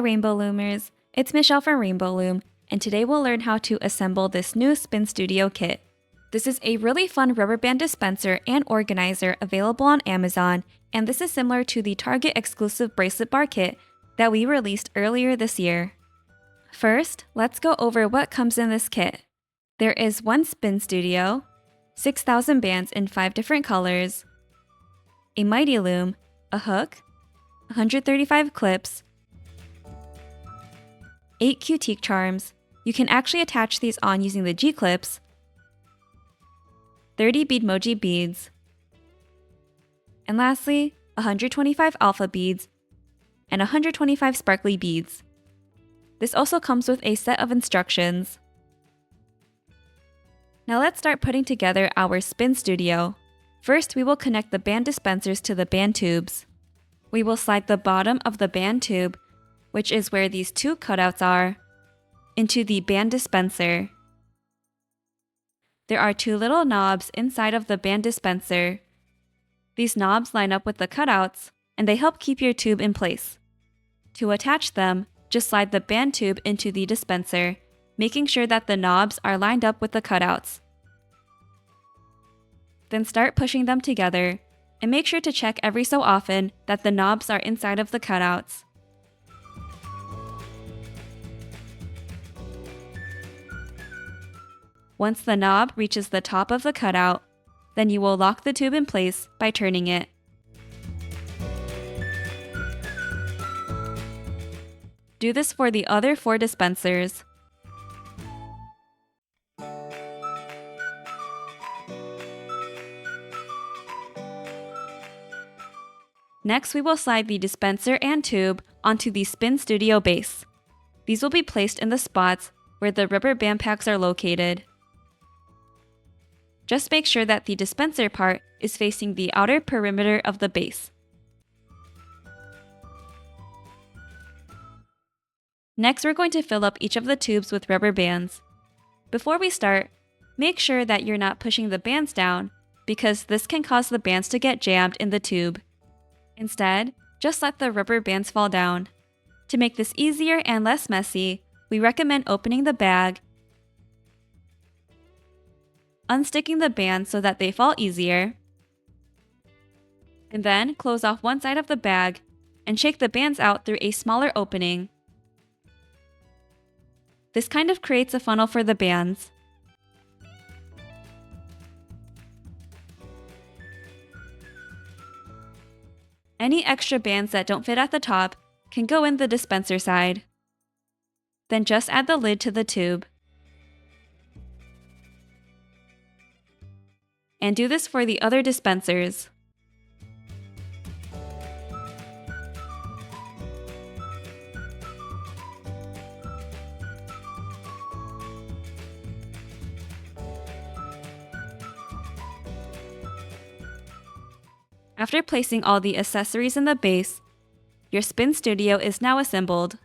Rainbow Loomers, it's Michelle from Rainbow Loom, and today we'll learn how to assemble this new Spin Studio kit. This is a really fun rubber band dispenser and organizer available on Amazon, and this is similar to the Target exclusive bracelet bar kit that we released earlier this year. First, let's go over what comes in this kit. There is one Spin Studio, 6,000 bands in 5 different colors, a Mighty Loom, a hook, 135 clips, 8 Cutique charms. You can actually attach these on using the G-clips, 30 Beadmoji beads, and lastly, 125 alpha beads and 125 sparkly beads. This also comes with a set of instructions. Now let's start putting together our Spin Studio. First, we will connect the band dispensers to the band tubes. We will slide the bottom of the band tube, which is where these 2 cutouts are, into the band dispenser. There are 2 little knobs inside of the band dispenser. These knobs line up with the cutouts, and they help keep your tube in place. To attach them, just slide the band tube into the dispenser, making sure that the knobs are lined up with the cutouts. Then start pushing them together, and make sure to check every so often that the knobs are inside of the cutouts. Once the knob reaches the top of the cutout, then you will lock the tube in place by turning it. Do this for the other 4 dispensers. Next, we will slide the dispenser and tube onto the Spin Studio base. These will be placed in the spots where the rubber band packs are located. Just make sure that the dispenser part is facing the outer perimeter of the base. Next, we're going to fill up each of the tubes with rubber bands. Before we start, make sure that you're not pushing the bands down, because this can cause the bands to get jammed in the tube. Instead, just let the rubber bands fall down. To make this easier and less messy, we recommend opening the bag, unsticking the bands so that they fall easier, and then close off one side of the bag and shake the bands out through a smaller opening. This kind of creates a funnel for the bands. Any extra bands that don't fit at the top can go in the dispenser side. Then just add the lid to the tube. And do this for the other dispensers. After placing all the accessories in the base, your Spin Studio is now assembled.